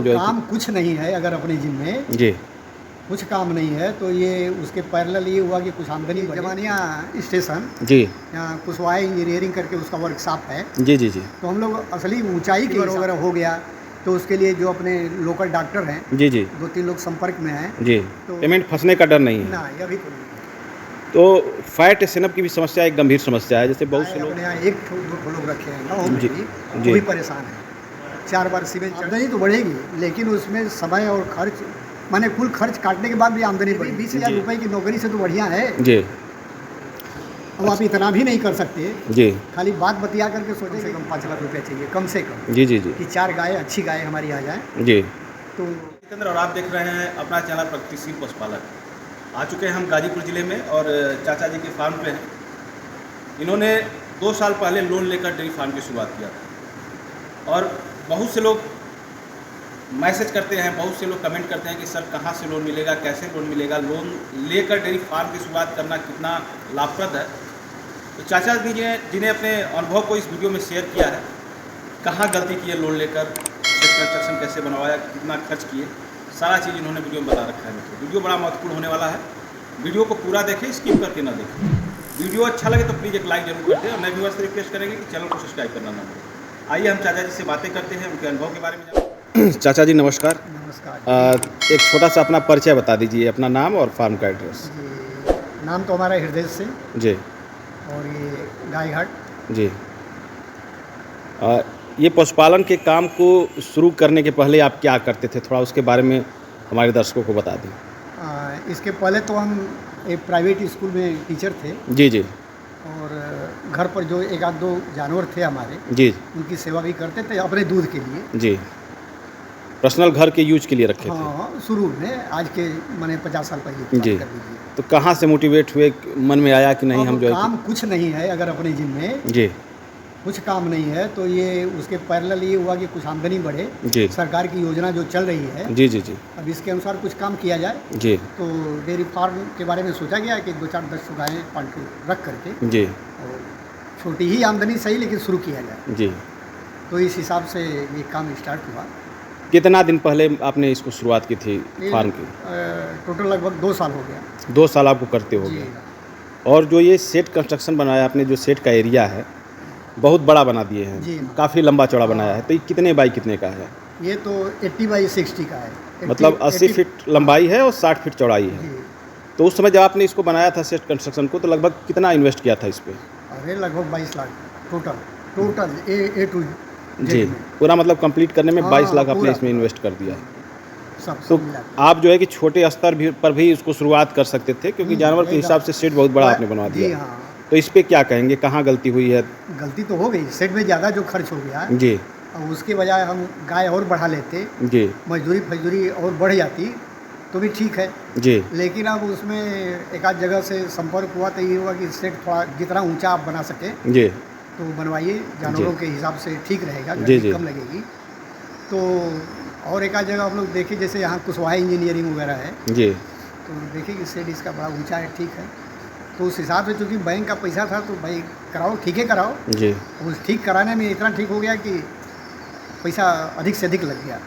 काम कुछ नहीं है अगर अपने जिम्मे जी कुछ काम नहीं है तो ये उसके पैरेलल ये हुआ कि कुछ आमदनी जमानिया स्टेशन जी यहाँ कुशवाहा इंजीनियरिंग करके उसका वर्कशॉप है। जी जी जी तो हम लोग असली ऊंचाई की वगैरह हो गया तो उसके लिए जो अपने लोकल डॉक्टर हैं जी जी 2-3 लोग संपर्क में हैं। जी तो पेमेंट फंसने का डर नहीं है। ना ये अभी तो नहीं है। तो फैट सिनअप की भी समस्या एक गंभीर समस्या है, जैसे बहुत से लोग अपने यहाँ एक दो लोग रखे हैं गाँव में जी भी, जी वो भी परेशान है। 4 बार सीमेंट आमदनी तो बढ़ेगी लेकिन उसमें समय और खर्च माने कुल खर्च काटने के बाद भी आमदनी बढ़ेगी। 20,000 रुपये की नौकरी से तो बढ़िया है। जी अब आप इतना भी नहीं कर सकते, जी खाली बात बतिया करके सोचें कि कम 5 लाख रुपया चाहिए कम से कम जी जी जी कि 4 गाय अच्छी गाय हमारी आ जाए। जी तो जितेंद्र और आप देख रहे हैं अपना चैनल प्रगतिशील पशुपालक। आ चुके हैं हम गाजीपुर ज़िले में और चाचा जी के फार्म पे हैं। इन्होंने 2 साल पहले लोन लेकर डेयरी फार्म की शुरुआत किया था और बहुत से लोग मैसेज करते हैं, बहुत से लोग कमेंट करते हैं कि सर कहाँ से लोन मिलेगा, कैसे लोन मिलेगा, लोन लेकर डेयरी फार्म की शुरुआत करना कितना लाभप्रद है। तो चाचा जी ने जिन्हें अपने अनुभव को इस वीडियो में शेयर किया है, कहाँ गलती की है लोन लेकर, कंस्ट्रक्शन कैसे बनवाया, कितना खर्च किए, सारा चीज़ इन्होंने वीडियो में बता रखा है। मित्रों वीडियो बड़ा महत्वपूर्ण होने वाला है, वीडियो को पूरा देखें, स्किप करके ना देखें। वीडियो अच्छा लगे तो प्लीज़ एक लाइक जरूर कर दें और नए व्यूअर्स से रिक्वेस्ट करेंगे कि चैनल को सब्सक्राइब करना ना भूलें। आइए हम चाचा जी से बातें करते हैं, उनके अनुभव के बारे में जानते हैं। चाचा जी नमस्कार। नमस्कार एक छोटा सा अपना परिचय बता दीजिए, अपना नाम और फार्म का एड्रेस। जी। नाम तो हमारा हृदय से जी और ये गायघाट। जी ये पशुपालन के काम को शुरू करने के पहले आप क्या करते थे, थोड़ा उसके बारे में हमारे दर्शकों को बता दें। इसके पहले तो हम एक प्राइवेट स्कूल में टीचर थे जी जी और घर पर जो एक आध दो जानवर थे हमारे जी उनकी सेवा भी करते थे अपने दूध के लिए। जी पर्सनल घर के यूज के लिए रखे थे। हाँ शुरू में, आज के मैंने 50 साल पहले की जी। बात कर लीजिए। तो कहाँ से मोटिवेट हुए, मन में आया कि नहीं हम जो है काम कुछ नहीं है अगर अपने जिम्मे जी कुछ काम नहीं है तो ये उसके पैरेलल ये हुआ कि कुछ आमदनी बढ़े। जी सरकार की योजना जो चल रही है जी जी जी अब इसके अनुसार कुछ काम किया जाए। जी तो डेयरी फार्म के बारे में सोचा गया कि 2-4-10 गायें पालतू रख करके जी और छोटी ही आमदनी सही लेकिन शुरू किया जाए। जी तो इस हिसाब से ये काम स्टार्ट हुआ। कितना दिन पहले आपने इसको शुरुआत की थी फार्म की? टोटल लगभग 2 साल हो गया। 2 साल आपको करते हो जी गए। और जो ये सेट कंस्ट्रक्शन बनाया आपने, जो सेट का एरिया है बहुत बड़ा बना दिए हैं, जी। काफ़ी लंबा चौड़ा बनाया है, तो ये कितने बाई कितने का है? ये तो 80 बाई 60 का है। मतलब 80 फीट लंबाई है और 60 फीट चौड़ाई है। जी। तो उस समय जब आपने इसको बनाया था सेट कंस्ट्रक्शन को, तो लगभग कितना इन्वेस्ट किया था इस पर? अरे लगभग 22 लाख टोटल ए टू जी पूरा मतलब कंप्लीट करने में 22 लाख आपने पूरा। इसमें इन्वेस्ट कर दिया। सब तो मिला के। आप जो है कि छोटे स्तर भी पर भी इसको शुरुआत कर सकते थे, क्योंकि जानवर के एकदम। हिसाब से सेट बहुत बड़ा आपने बनवा जी दिया। हाँ, तो इस पे क्या कहेंगे, कहाँ गलती हुई है? गलती तो हो गई, सेट में ज़्यादा जो खर्च हो गया जी और उसके बजाय हम गाय और बढ़ा लेते, जी मजदूरी फजदूरी और बढ़ जाती तो भी ठीक है। जी लेकिन अब उसमें एक आध जगह से संपर्क हुआ तो ये हुआ कि सेट थोड़ा जितना ऊंचा आप बना सकें जी तो बनवाइए, जानवरों के हिसाब से ठीक रहेगा, जी, गर्मी जी। कम लगेगी। तो और एक आध जगह आप लोग देखिए, जैसे यहाँ कुशवाहा इंजीनियरिंग वगैरह है, जी तो देखिए कि सेट इसका बड़ा ऊंचा है, ठीक है। तो उस हिसाब से चूँकि बैंक का पैसा था तो भाई कराओ, ठीक है कराओ। जी उस ठीक कराने में इतना ठीक हो गया कि पैसा अधिक से अधिक लग गया।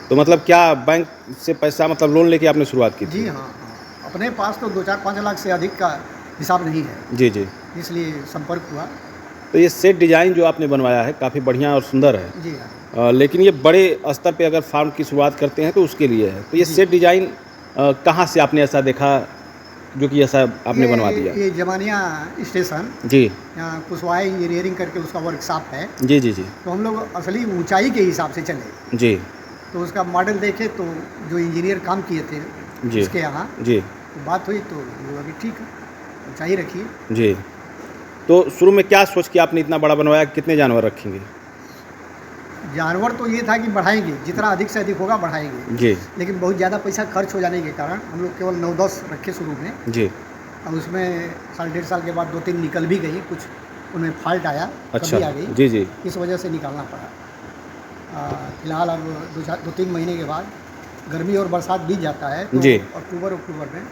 तो मतलब क्या बैंक से पैसा मतलब लोन लेके आपने शुरुआत की थी? जी हाँ, अपने पास तो 2-4-5 लाख से अधिक का हिसाब नहीं है, जी जी। इसलिए संपर्क हुआ। तो ये सेट डिज़ाइन जो आपने बनवाया है काफ़ी बढ़िया और सुंदर है। जी हाँ। लेकिन ये बड़े स्तर पे अगर फार्म की शुरुआत करते हैं तो उसके लिए है। तो ये जी। सेट डिज़ाइन कहाँ से आपने ऐसा देखा जो कि ऐसा आपने बनवा दिया? ये जमानिया स्टेशन जी यहाँ कुशवाहा इंजीनियरिंग करके उसका वर्कशॉप है। जी जी जी तो हम लोग असली ऊंचाई के हिसाब से चले, जी तो उसका मॉडल देखे तो जो इंजीनियर काम किए थे जी उसके यहाँ जी तो बात हुई तो वो अभी ठीक है, ऊंचाई रखिए। जी। तो शुरू में क्या सोच के आपने इतना बड़ा बनवाया, कितने जानवर रखेंगे? जानवर तो ये था कि बढ़ाएंगे, जितना अधिक से अधिक होगा बढ़ाएंगे, जी लेकिन बहुत ज़्यादा पैसा खर्च हो जाने के कारण हम लोग केवल 9-10 रखे शुरू में। जी अब उसमें 1.5 साल के बाद 2-3 निकल भी गई, कुछ उनमें फॉल्ट आया, अच्छा कमी आ गई, जी जी इस वजह से निकालना पड़ा। फिलहाल अब 2-3 महीने के बाद गर्मी और बरसात बीत जाता है तो जी। अक्टूबर में,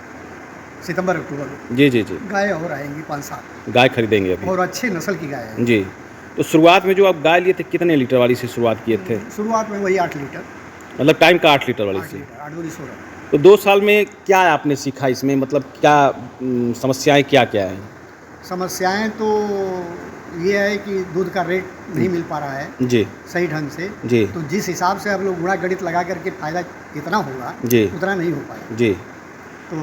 सितंबर अक्टूबर में जी जी जी गाय और आएंगी 5-7 गाय खरीदेंगे अभी? और अच्छे नस्ल की गाय है। जी। तो शुरुआत में जो आप गाय लिए थे कितने लीटर वाली से शुरुआत किए थे? शुरुआत में वही 8 लीटर। मतलब टाइम का 8 लीटर वाली 8 सी। लीटर 8 दूनी 16। तो 2 साल में क्या आपने सीखा इसमें, मतलब क्या समस्याएं क्या क्या हैं? समस्याएं तो ये है कि दूध का रेट नहीं मिल पा रहा है जी सही ढंग से। जी तो जिस हिसाब से हम लोग गुणा गणित लगा करके फ़ायदा कितना होगा जी उतना नहीं हो पाया। जी तो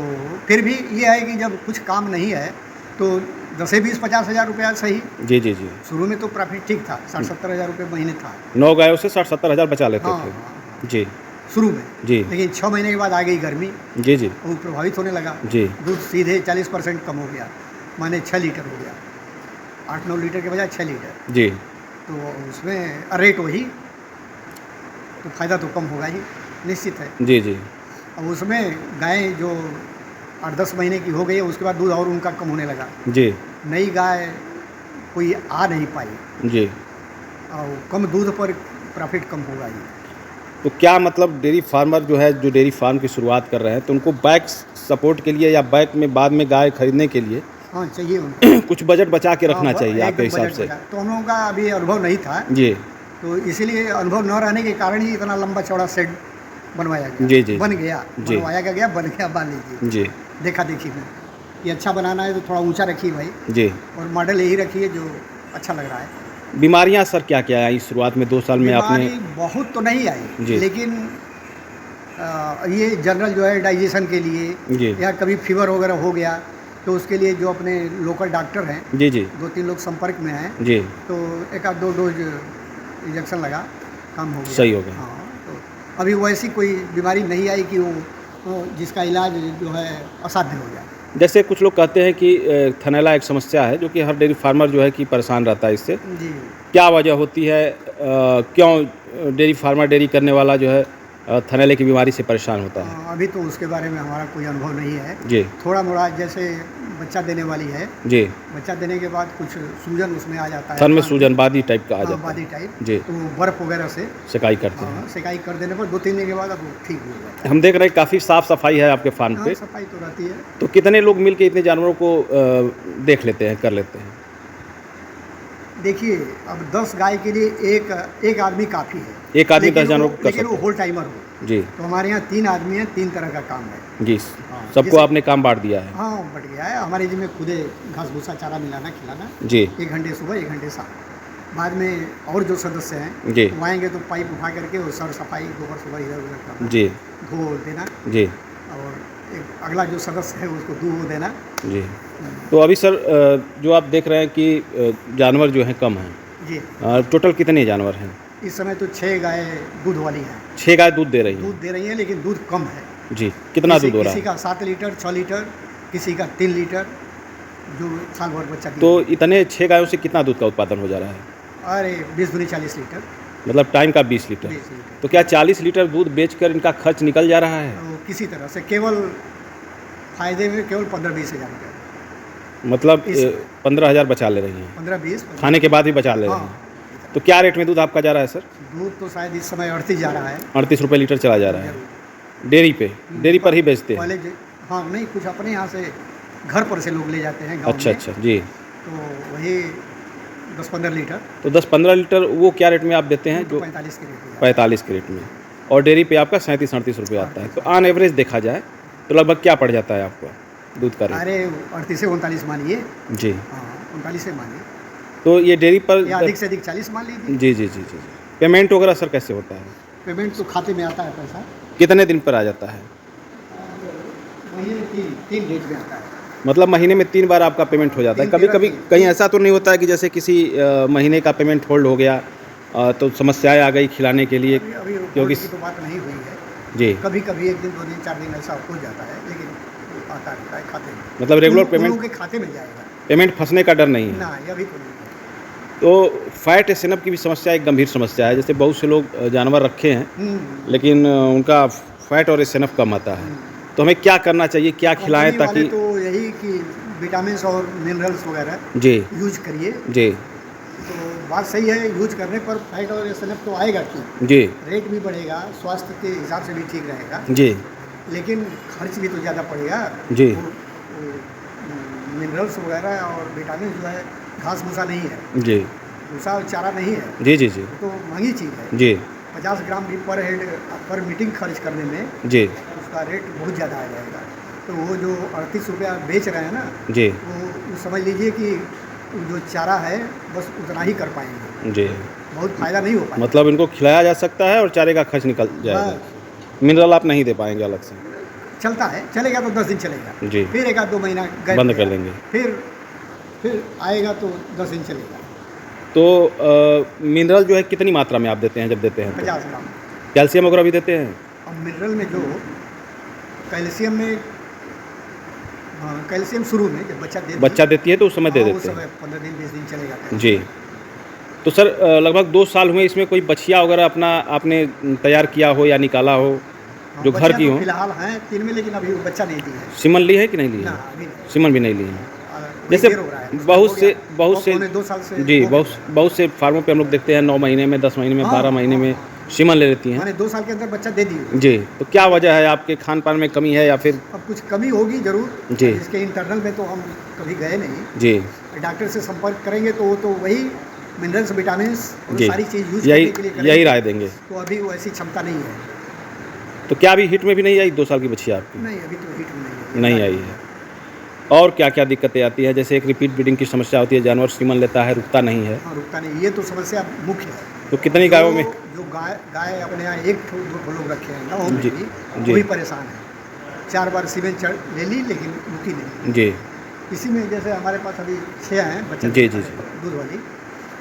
फिर भी ये है कि जब कुछ काम नहीं है तो 10-20-50 हज़ार रुपया सही। जी जी जी। शुरू में तो प्रॉफिट ठीक था, 60-70 हज़ार रुपये महीने था। 9 गायों से 60-70 हज़ार बचा लेते हाँ, थे। हाँ, जी शुरू में। जी लेकिन 6 महीने के बाद आ गई गर्मी, जी जी वो प्रभावित होने लगा। जी दूध सीधे 40% कम हो गया, माने 6 लीटर हो गया। 8-9 लीटर के बजाय 6 लीटर। जी तो उसमें रेट वही, तो फ़ायदा तो कम होगा ही, निश्चित है। जी जी अब उसमें गाय जो 8-10 महीने की हो गई है, उसके बाद दूध और उनका कम होने लगा। जी नई गाय कोई आ नहीं पाई जी। और कम दूध पर प्रॉफिट कम होगा ही। तो क्या मतलब डेयरी फार्मर जो है, जो डेयरी फार्म की शुरुआत कर रहे हैं, तो उनको बैक सपोर्ट के लिए या बैक में बाद में गाय खरीदने के लिए हाँ, चाहिए उनको। कुछ बजट बचा के रखना हाँ, चाहिए आपके एकदम हिसाब बजट से? बचा। तो हम लोगों का अभी अनुभव नहीं था, जी तो इसीलिए अनुभव न रहने के कारण ही इतना लंबा चौड़ा शेड बनवाया गया। जी, जी, बन जी। गया, जी। बनवाया गया, बन गया, मान लीजिए। जी देखा देखी में ये अच्छा बनाना है तो थोड़ा ऊंचा रखिए भाई, जी। और मॉडल यही रखिए जो अच्छा लग रहा है। बीमारियां सर क्या क्या आई शुरुआत में 2 साल में आपने? बीमारी बहुत तो नहीं आई, जी। लेकिन ये जनरल जो है डाइजेशन के लिए जी या कभी फीवर वगैरह हो गया तो उसके लिए जो अपने लोकल डॉक्टर हैं, जी जी 2-3 लोग संपर्क में हैं, जी। तो 1-2 डोज इंजेक्शन लगा, काम हो गया। सही हो गया। हाँ, तो अभी वैसी कोई बीमारी नहीं आई कि वो जिसका इलाज जो है असाध्य हो जाए। जैसे कुछ लोग कहते हैं कि थनैला एक समस्या है जो कि हर डेयरी फार्मर जो है कि परेशान रहता है इससे। जी, क्या वजह होती है, क्यों डेयरी फार्मर डेयरी करने वाला जो है थनैले की बीमारी से परेशान होता है? अभी तो उसके बारे में हमारा कोई अनुभव नहीं है। जी थोड़ा मोड़ा जैसे बच्चा देने वाली है, जी। बच्चा देने के बाद कुछ सूजन उसमें आ जाता है, थन में सूजन बादी टाइप का आ हाँ, जाता बादी है। टाइप। जी। तो बर्फ वगैरह से सिकाई करते हैं। हाँ, सिकाई कर देने पर 2-3 दिन के बाद अब वो ठीक हो जाता है। हम देख रहे हैं काफ़ी साफ़ सफाई है आपके फार्म हाँ, पे। सफाई तो रहती है। तो कितने लोग मिल के इतने जानवरों को देख लेते हैं, कर लेते हैं? देखिए, अब 10 गाय के लिए एक आदमी काफ़ी है। एक आदमी 10 जानवरों को कर लेकिन वो सकते होल टाइमर हो। हैं। जी तो हमारे यहाँ 3 आदमी हैं, 3 तरह का काम है। जी। हाँ, सबको जैसे- आपने काम बांट दिया है? हाँ, बट गया है। हमारे जिम्मे खुदे घास भूसा चारा मिलाना खिलाना, जी 1 घंटे सुबह 1 घंटे शाम। बाद में और जो सदस्य हैं जी वो आएंगे तो पाइप उठा करके वो सर सफाई गोबर सोबर इधर उधर करना, जी धो देना, जी और एक अगला जो सदस्य है उसको दूध वो देना। जी। तो अभी सर जो आप देख रहे हैं कि जानवर जो हैं कम हैं, जी, टोटल कितने जानवर हैं? इस समय तो 6 गाय दूध वाली हैं। 6 गाय दूध दे रही हैं? दूध दे रही हैं लेकिन दूध कम है। जी। कितना दूध हो रहा किसी है? का 7 लीटर 6 लीटर, किसी का 3 लीटर, जो साल भर बच्चा तो दिए। इतने 6 गायों से कितना दूध का उत्पादन हो जा रहा है? अरे 20 दूनी 40 लीटर। मतलब टाइम का 20 लीटर। 20 लीटर तो क्या 40 लीटर दूध बेचकर इनका खर्च निकल जा रहा है? तो किसी तरह से केवल फायदे में केवल 15-20 हज़ार रुपये। मतलब इस- 15,000 बचा ले रही हैं, 15-20 खाने के बाद भी बचा ले रही हैं। हाँ, तो क्या रेट में दूध आपका जा रहा है सर? दूध तो शायद इस समय 38 जा रहा है। 38 रुपये लीटर चला जा रहा है डेयरी पे? डेयरी पर ही बेचते हैं? पहले हाँ, नहीं, कुछ अपने यहाँ से घर पर से लोग ले जाते हैं गाँव अच्छा में। अच्छा जी। तो वही 10-15 लीटर तो 10-15 लीटर वो क्या रेट में आप देते हैं? जो 45 के रेट में। 45 के रेट में, और डेयरी पे आपका 37-38 रुपये आता है। तो ऑन एवरेज देखा जाए तो लगभग क्या पड़ जाता है आपको दूध का रेट? अरे 38 से 39 मानिए। जी। हाँ, 39 से मानिए, तो ये डेयरी पर या अधिक से अधिक 40 मान लीजिए। जी जी जी जी। पेमेंट वगैरह सर कैसे होता है? पेमेंट तो खाते में आता है पैसा, कितने दिन पर आ जाता है? महीने में 3 डेट में आता है। मतलब महीने में 3 बार आपका पेमेंट हो जाता है? 3 कभी कभी 13 कहीं ऐसा तो नहीं होता है कि जैसे किसी महीने का पेमेंट होल्ड हो गया तो समस्याएं आ गई खिलाने के लिए? अभी क्योंकि की तो बात नहीं हुई है। जी, कभी कभी 1 दिन 2 दिन 4 दिन ऐसा हो जाता है, लेकिन आता रहता है खाते में। मतलब रेगुलर उन पेमेंट, लोगों के खाते में जाएगा पेमेंट फंसने का डर नहीं है? ना, ये अभी तो नहीं है। तो फैट स्नैप की भी समस्या एक गंभीर समस्या है। जैसे बहुत से लोग जानवर रखे हैं लेकिन उनका फैट और स्नैप कम आता है, तो हमें क्या करना चाहिए, क्या खिलाएं कंपनी वाले ताकि? तो यही कि विटामिन और मिनरल्स वगैरह जी यूज करिए, जी तो बात सही है। यूज करने पर फैट और एसएनएफ तो आएगा ठीक, जी रेट भी बढ़ेगा, स्वास्थ्य के हिसाब से भी ठीक रहेगा, जी लेकिन खर्च भी तो ज़्यादा पड़ेगा। जी मिनरल्स वगैरह और विटामिन जो है घास भूसा नहीं है, जी भूसा और चारा नहीं है, जी जी जी तो महंगी चीज़ है। जी। 50 ग्राम भी पर हेड पर मीटिंग खर्च करने में जी उसका रेट बहुत ज़्यादा आ जाएगा। तो वो जो 38 रुपया बेच रहे हैं ना, जी वो समझ लीजिए कि जो चारा है बस उतना ही कर पाएंगे, जी। बहुत फ़ायदा नहीं हो पाएगा। मतलब इनको खिलाया जा सकता है और चारे का खर्च निकल जाएगा, मिनरल आप नहीं दे पाएंगे अलग से। चलता है, चलेगा तो 10 दिन चलेगा, जी। फिर 1-2 महीना गैप बंद कर रहेगा, देंगे। फिर आएगा तो 10 दिन चलेगा। तो मिनरल जो है कितनी मात्रा में आप देते हैं जब देते हैं तो? 50 ग्राम। कैल्शियम वगैरह भी देते हैं? और मिनरल में जो कैल्शियम में, कैल्शियम शुरू में जब बच्चा देती है तो उस समय दे उस देते हैं। समय 15 दिन 20 दिन चलेगा कैल्शियम। जी। तो सर लगभग 2 साल हुए, इसमें कोई बछिया वगैरह अपना आपने तैयार किया हो या निकाला हो जो घर बच्चियाँ की तो हो? फिलहाल हैं 3 में, लेकिन अभी वो बच्चा नहीं दी है सीमन ली है कि नहीं ली ना, है? अभी नहीं। सीमन भी नहीं ली है। वही जैसे देर हो रहा है, उसका बहुत हो से गया। बहुत और से पौने 2 साल से जी हो गया। बहुत से फार्मों पे हम लोग देखते हैं 9 महीने में, 10 महीने में, हाँ, 12 महीने हाँ, में हाँ। सीमन ले लेती हैं। मैंने 2 साल के अंदर बच्चा दे दी। जी। तो क्या वजह है, आपके खान पान में कमी है या फिर? अब कुछ कमी होगी जरूर जी। इसके इंटरनल में, तो हम कभी गए नहीं। जी डॉक्टर से संपर्क करेंगे तो वो तो वही मिनरल्स विटामिन और जी। सारी चीज़ यूज यही करने के लिए करेंगे। यही राय देंगे। तो अभी वो ऐसी क्षमता नहीं है। तो क्या अभी हिट में भी नहीं आई 2 साल की बच्ची आपकी? नहीं, अभी तो हिट नहीं है। नहीं आई है। और क्या क्या दिक्कतें आती है? जैसे एक रिपीट ब्रीडिंग की समस्या होती है, जानवर सीमन लेता है रुकता नहीं है, हाँ, रुकता नहीं, ये तो समस्या मुख्य है। तो कितनी गायों में? जो गाय अपने यहाँ 1-2 लोग रखे हैं गाँव में जी, भी, जी। वही परेशान है। 4 बार सीमेंट ले ली लेकिन रुकी नहीं। जी इसी में जैसे हमारे पास अभी 6 हैं बच्चे जी, जी, जी। दूध वाली,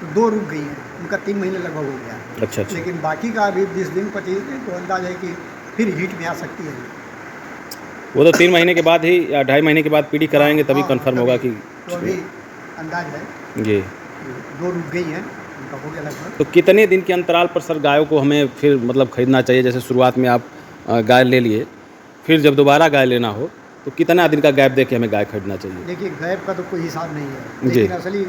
तो 2 रुक गई हैं, उनका 3 महीने लगभग हो गया। अच्छा अच्छा। लेकिन बाकी का अभी 20 दिन 25 दिन तो अंदाज है कि फिर हीट में आ सकती है। वो तो 3 महीने के बाद ही या 2.5 महीने के बाद पीढ़ी कराएंगे तभी हाँ, कंफर्म होगा कि तो अभी अंदाज है जी। 2 रुक गई हैं, उनका हो गया लगभग। तो कितने दिन के अंतराल पर सर गायों को हमें फिर मतलब खरीदना चाहिए? जैसे शुरुआत में आप गाय ले लिए, फिर जब दोबारा गाय लेना हो तो कितना दिन का गैप दे के हमें गाय खरीदना चाहिए? देखिए गैप का तो कोई हिसाब नहीं है, जी। लेकिन असली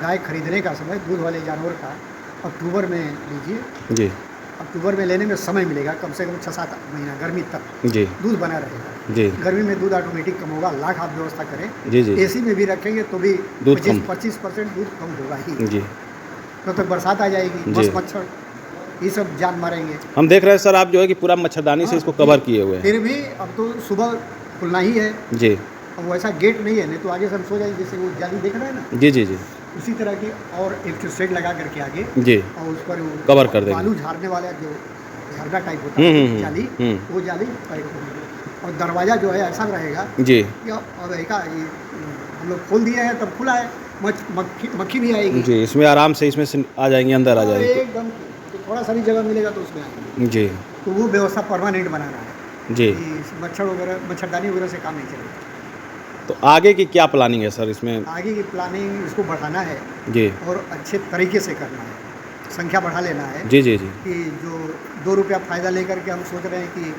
गाय खरीदने का समय दूध वाले जानवर का अक्टूबर में लीजिए। जी अक्टूबर में लेने में समय मिलेगा कम से कम 6-7 महीना, गर्मी तक जी दूध बना रहेगा। जी गर्मी में दूध ऑटोमेटिक कम होगा, लाख आप व्यवस्था करें। जी जी एसी में भी रखेंगे तो भी दूध कम। 25% दूध कम होगा ही। जी। तो तक बरसात आ जाएगी, जी। मस्त मच्छर ये सब जान मारेंगे। हम देख रहे हैं सर आप जो है कि पूरा मच्छरदानी से हाँ, इसको कवर किए हुए हैं। फिर भी अब तो सुबह खुलना ही है। जी अब वैसा गेट नहीं है, नहीं तो आगे से हम सो जाएंगे, जैसे वो जाली देख रहे हैं ना, जी जी जी उसी तरह की और एक शेड लगा करके आगे, जी और उस पर वो कवर कर देंगे। बालू झाड़ने वाला जो झरना टाइप होता है जाली, वो जाली टाइप होगी। और दरवाज़ा जो है ऐसा रहेगा जी कि अब ये हम लोग खोल दिए हैं तब खुला है, मक्खी भी आएगी जी। इसमें आराम से इसमें से आ जाएंगे, अंदर आ और जाएंगे। एकदम तो थोड़ा सा भी जगह मिलेगा तो उसमें आएंगे। जी तो वो व्यवस्था परमानेंट बनाना है जी। कि मच्छर वगैरह मच्छरदानी वगैरह से काम नहीं चलेगा। तो आगे की क्या प्लानिंग है सर इसमें? आगे की प्लानिंग इसको बढ़ाना है जी और अच्छे तरीके से करना है, संख्या बढ़ा लेना है। जी जी जी कि जो 2 रुपया फ़ायदा लेकर के हम सोच रहे हैं कि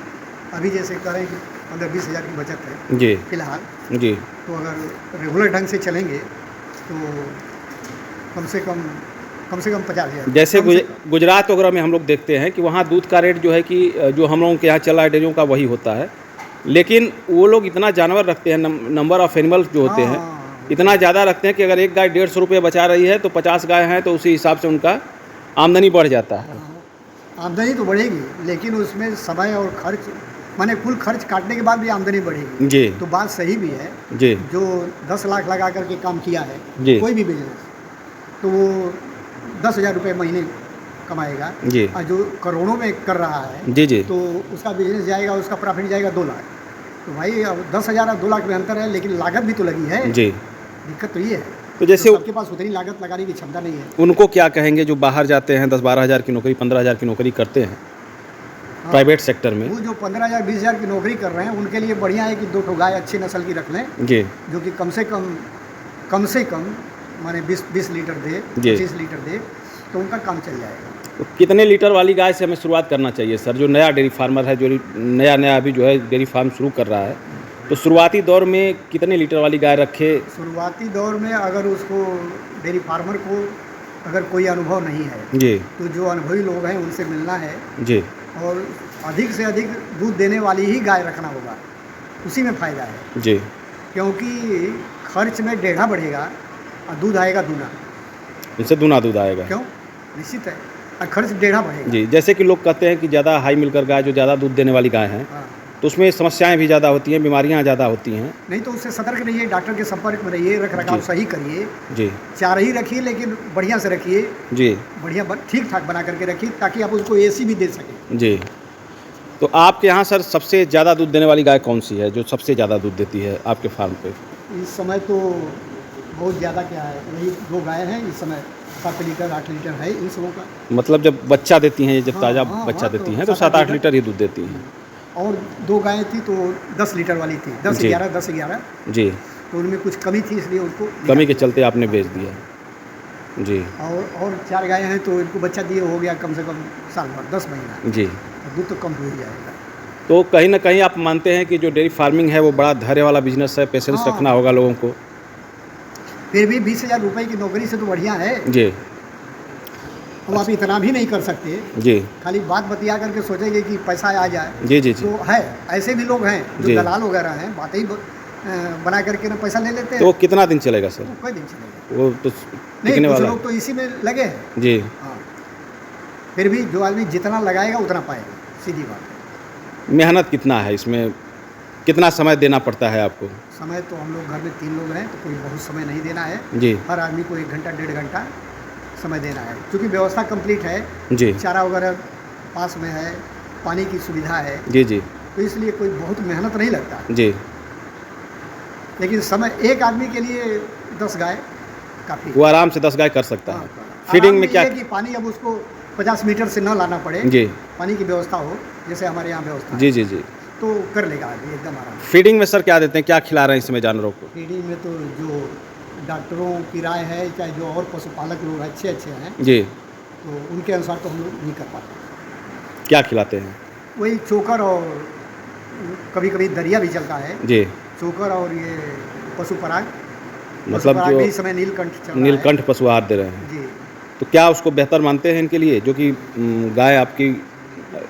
अभी जैसे करें कि 15-20 हज़ार की बचत है जी फिलहाल, जी तो अगर रेगुलर ढंग से चलेंगे तो कम से कम 50,000। जैसे गुजरात वगैरह में हम लोग देखते हैं कि वहाँ दूध का रेट जो है कि जो हम लोगों के यहाँ चल रहा है डेयरियों का वही होता है, लेकिन वो लोग इतना जानवर रखते हैं, नंबर ऑफ एनिमल्स जो होते हैं इतना ज़्यादा रखते हैं कि अगर एक गाय 150 रुपये बचा रही है तो 50 गाय हैं तो उसी हिसाब से उनका आमदनी बढ़ जाता है। आमदनी तो बढ़ेगी, लेकिन उसमें समय और खर्च, माने कुल खर्च काटने के बाद भी आमदनी बढ़ेगी। जी तो बात सही भी है। जी जो 10 लाख लगा करके काम किया है जी कोई भी बिजनेस, तो वो 10,000 रुपये महीने कमाएगा। जी और जो करोड़ों में कर रहा है जी जी तो उसका बिजनेस जाएगा, उसका प्रॉफिट जाएगा 2 लाख। तो भाई अब 10,000 और 2 लाख में अंतर है, लेकिन लागत भी तो लगी है। जी। दिक्कत तो ये है, तो जैसे तो सबके पास उतनी लागत लगाने की क्षमता नहीं है। उनको क्या कहेंगे जो बाहर जाते हैं 10-12 हज़ार की नौकरी, 15 हज़ार की नौकरी करते हैं हाँ, प्राइवेट सेक्टर में? वो जो 15,000 20,000 की नौकरी कर रहे हैं उनके लिए बढ़िया है कि 2 गाय अच्छी नस्ल की रख लें, जी जो कि कम से कम माने 20 लीटर दे, जी। 25 लीटर दे, तो उनका काम चल जाएगा। तो कितने लीटर वाली गाय से हमें शुरुआत करना चाहिए सर? जो नया डेयरी फार्मर है, जो नया अभी जो है डेयरी फार्म शुरू कर रहा है, तो शुरुआती दौर में कितने लीटर वाली गाय रखे? शुरुआती दौर में अगर उसको डेयरी फार्मर को अगर कोई अनुभव नहीं है जी तो जो अनुभवी लोग हैं उनसे मिलना है जी और अधिक से अधिक दूध देने वाली ही गाय रखना होगा, उसी में फ़ायदा है। जी क्योंकि खर्च में 1.5 बढ़ेगा और दूध आएगा दूना। इससे दूना दूध आएगा। क्यों? निश्चित है। और खर्च डेढ़ा बढ़ेगा। जी, जैसे कि लोग कहते हैं कि ज़्यादा हाई मिलकर गाय जो ज़्यादा दूध देने वाली गाय हैं, हाँ। तो उसमें समस्याएं भी ज़्यादा होती हैं, बीमारियां ज़्यादा होती हैं। नहीं तो उससे सतर्क रहिए, डॉक्टर के संपर्क में रहिए, रख रखाव जी। सही करिए, जी चारा ही रखिए लेकिन बढ़िया से रखिए, जी बढ़िया ठीक ठाक बना करके रखिए ताकि आप उसको एसी भी दे सकें। जी। तो आपके यहाँ सर सबसे ज़्यादा दूध देने वाली गाय कौन सी है, जो सबसे ज़्यादा दूध देती है आपके फार्म पे? इस समय तो बहुत ज़्यादा क्या है, वही 2 गाय हैं इस समय, 7 लीटर 8 लीटर है इन सबों का। मतलब जब बच्चा देती हैं, जब हाँ, ताज़ा हाँ, बच्चा हाँ, देती तो हैं तो 7-8 7-8 लीटर ही दूध देती हैं। और 2 गायें थी तो 10 लीटर वाली थी, 10 जी। 11 10 11, जी, तो उनमें कुछ कमी थी इसलिए उनको कमी के चलते आपने बेच दिया। जी और 4 गायें हैं तो इनको बच्चा दिए हो गया कम से कम साल भर 10 महीना, जी। तो दूध तो कम हो ही जाएगा। तो कहीं ना कहीं आप मानते हैं कि जो डेयरी फार्मिंग है वो बड़ा धैर्य वाला बिजनेस है, पेशेंस हाँ। रखना होगा लोगों को। फिर भी 20,000 रुपये की नौकरी से तो बढ़िया है। जी अब आप इतना भी नहीं कर सकते, जी खाली बात बतिया करके सोचेंगे कि पैसा आ जाए, जी जी जी तो है ऐसे भी लोग हैं जो जी। दलाल वगैरह हैं, बातें ही बना करके ना पैसा ले लेते हैं। तो कितना दिन चलेगा सर? तो कोई दिन चलेगा वो तो नहीं, टिकने कुछ वाला लोग तो इसी में लगे हैं। जी। हाँ, फिर भी जो आदमी जितना लगाएगा उतना पाएगा, सीधी बात है। मेहनत कितना है इसमें, कितना समय देना पड़ता है आपको? समय तो हम लोग घर में 3 लोग हैं तो कोई बहुत समय नहीं देना है, जी हर आदमी को 1 घंटा 1.5 घंटा समय देना है, क्योंकि व्यवस्था कंप्लीट है, जी चारा वगैरह पास में है, पानी की सुविधा है, जी जी तो इसलिए कोई बहुत मेहनत नहीं लगता। जी। लेकिन समय एक आदमी के लिए 10 गाय काफ़ी। वो आराम से 10 गाय कर सकता है। फीडिंग फीडिंग में क्या? कि पानी अब उसको 50 मीटर से न लाना पड़े, जी पानी की व्यवस्था हो जैसे हमारे यहाँ व्यवस्था है, जी जी जी। तो कर लेगा आदमी एकदम आराम से। फीडिंग में सर क्या देते हैं, क्या खिला रहे हैं इसमें जानवरों को? फीडिंग में तो जो डॉक्टरों की राय है, चाहे जो और पशुपालक लोग अच्छे हैं, जी, तो उनके अनुसार तो हम लोग नहीं कर पाते। क्या खिलाते हैं? वही चोकर और कभी कभी दरिया भी चलता है, जी, चोकर और ये पशु पराग, मतलब पशु पराग भी इस जो समय नीलकंठ चल रहा है। नीलकंठ पशु आहार दे रहे हैं, जी। तो क्या उसको बेहतर मानते हैं इनके लिए? जो कि गाय आपकी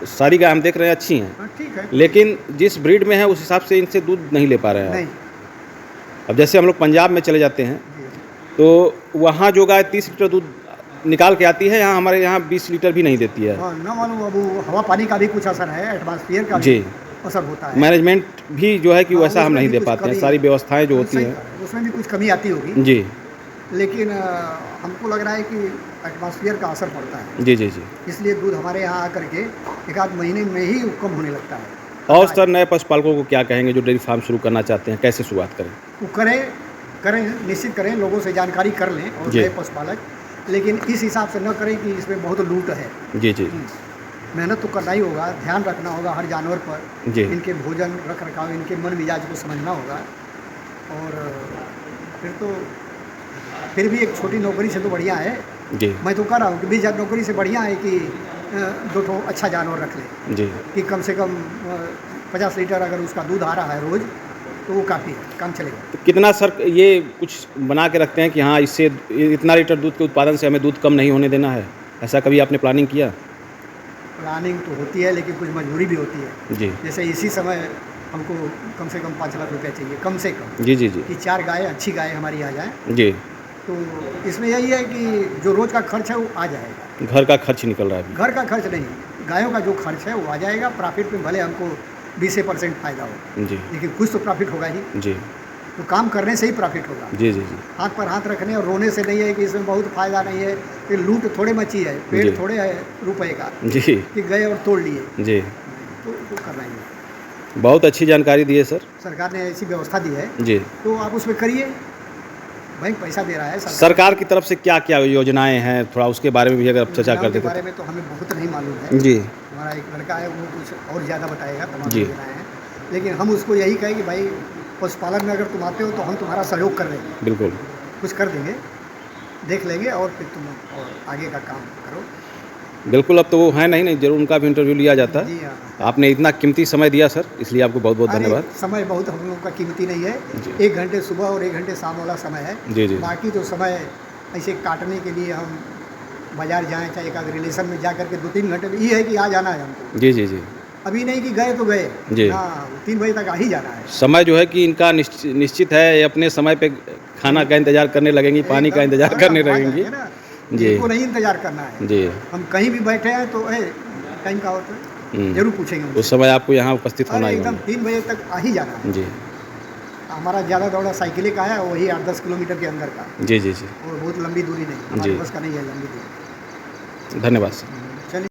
सारी गाय हम देख रहे हैं अच्छी हैं, हाँ, ठीक है। लेकिन जिस ब्रीड में है उस हिसाब से इनसे दूध नहीं ले पा रहे हैं नहीं। आप। अब जैसे हम लोग पंजाब में चले जाते हैं जी। तो वहाँ जो गाय 30 लीटर दूध निकाल के आती है, यहाँ हमारे यहाँ 20 लीटर भी नहीं देती है। हाँ, न मालूम अब वो हवा पानी का भी कुछ असर है, एटमॉस्फेयर का भी जी, असर होता है। मैनेजमेंट भी जो है कि हाँ, वैसा हम उसमें नहीं भी दे कुछ पाते हैं, कमी- सारी व्यवस्थाएं जो होती सही हैं। कहा है, उसमें भी कुछ कमी आती होगी, जी लेकिन हमको लग रहा है कि एटमॉस्फेयर का असर पड़ता है, जी जी जी। इसलिए दूध हमारे यहाँ आकर के 1 आध महीने में ही कम होने लगता है। और सर नए पशुपालकों को क्या कहेंगे जो डेयरी फार्म शुरू करना चाहते हैं, कैसे शुरुआत करें? वो करें निश्चित करें, लोगों से जानकारी कर लें और जी। नए पशुपालक, लेकिन इस हिसाब से न करें कि इसमें बहुत लूट है। जी जी मेहनत तो करना ही होगा, ध्यान रखना होगा हर जानवर पर, जी इनके भोजन रख रखाव, इनके मन मिजाज को समझना होगा, और फिर भी एक छोटी नौकरी से तो बढ़िया है। जी मैं तो कह रहा हूँ कि 20,000 नौकरी से बढ़िया है कि 2 ठो अच्छा जानवर रख ले, जी। कि कम से कम 50 लीटर अगर उसका दूध आ रहा है रोज़ तो वो काफ़ी है, काम चलेगा। तो कितना सर ये कुछ बना के रखते हैं कि हाँ इससे इतना लीटर दूध के उत्पादन से हमें दूध कम नहीं होने देना है, ऐसा कभी आपने प्लानिंग किया? प्लानिंग तो होती है लेकिन कुछ मजबूरी भी होती है। जी जैसे इसी समय हमको कम से कम 5 लाख रुपया चाहिए, कम से कम, जी जी जी कि 4 गाय अच्छी गाय हमारी आ जाए। जी। तो इसमें यही है कि जो रोज़ का खर्च है वो आ जाएगा, घर का खर्च निकल रहा है अभी। घर का खर्च नहीं, गायों का जो खर्च है वो आ जाएगा। प्रॉफिट में भले हमको 20% फ़ायदा हो, जी लेकिन कुछ तो प्रॉफिट होगा ही। जी तो काम करने से ही प्रॉफिट होगा, जी जी जी हाथ पर हाथ रखने और रोने से नहीं है कि इसमें बहुत फ़ायदा नहीं है, फिर लूट थोड़े मची है, पेड़ जी। थोड़े है रुपए का जी कि गए और तोड़ लिए, जी। तो करना ही है। बहुत अच्छी जानकारी दी है सर। सरकार ने ऐसी व्यवस्था दी है जी। तो आप उसमें करिए, बैंक पैसा दे रहा है सरकार की तरफ से क्या क्या योजनाएं हैं, थोड़ा उसके बारे में भी अगर आप चर्चा योजनाओं कर के देते बारे में तो हमें बहुत नहीं मालूम है। जी हमारा एक लड़का है वो कुछ और ज़्यादा बताएगा, तमाम जी। योजनाएं हैं, लेकिन हम उसको यही कहें कि भाई पशुपालन में अगर तुम आते हो तो हम तुम्हारा सहयोग कर देंगे, बिल्कुल कुछ कर देंगे, देख लेंगे और फिर तुम और आगे का काम करो। बिल्कुल। अब तो वो है नहीं जरूर उनका भी इंटरव्यू लिया जाता है। जी हाँ। आपने इतना कीमती समय दिया सर, इसलिए आपको बहुत बहुत अरे, धन्यवाद। समय बहुत हम लोगों का कीमती नहीं है, जी। 1 घंटे सुबह और 1 घंटे शाम वाला समय है। जी जी बाकी तो समय ऐसे काटने के लिए हम बाजार जाएं, चाहे एक आध रिलेशन में जा करके 2-3 घंटे में, ये है कि आ जाना है हमको, जी जी जी। अभी नहीं कि गए तो गए, जी। हाँ 3 बजे तक आ ही जाना है। समय जो है कि इनका निश्चित है, ये अपने समय पे खाना का इंतजार करने लगेंगी, पानी का इंतजार करने एकदम आ लगेंगी। जाएंगे ना, जी। इनको नहीं इंतजार करना है। जी। हम कहीं भी बैठे हैं तो टाइम का होता है, जरूर पूछेंगे उनसे। उस समय आपको यहाँ उपस्थित होना अरे ही एकदम होना। 3 बजे तक आ ही जाना है। जी हमारा ज़्यादा दौड़ा साइकिल का है, वही 8-10 किलोमीटर के अंदर का, जी जी जी। और बहुत लंबी दूरी नहीं, हमारी जी। बस का नहीं है लंबी दूरी। धन्यवाद सर। चलिए।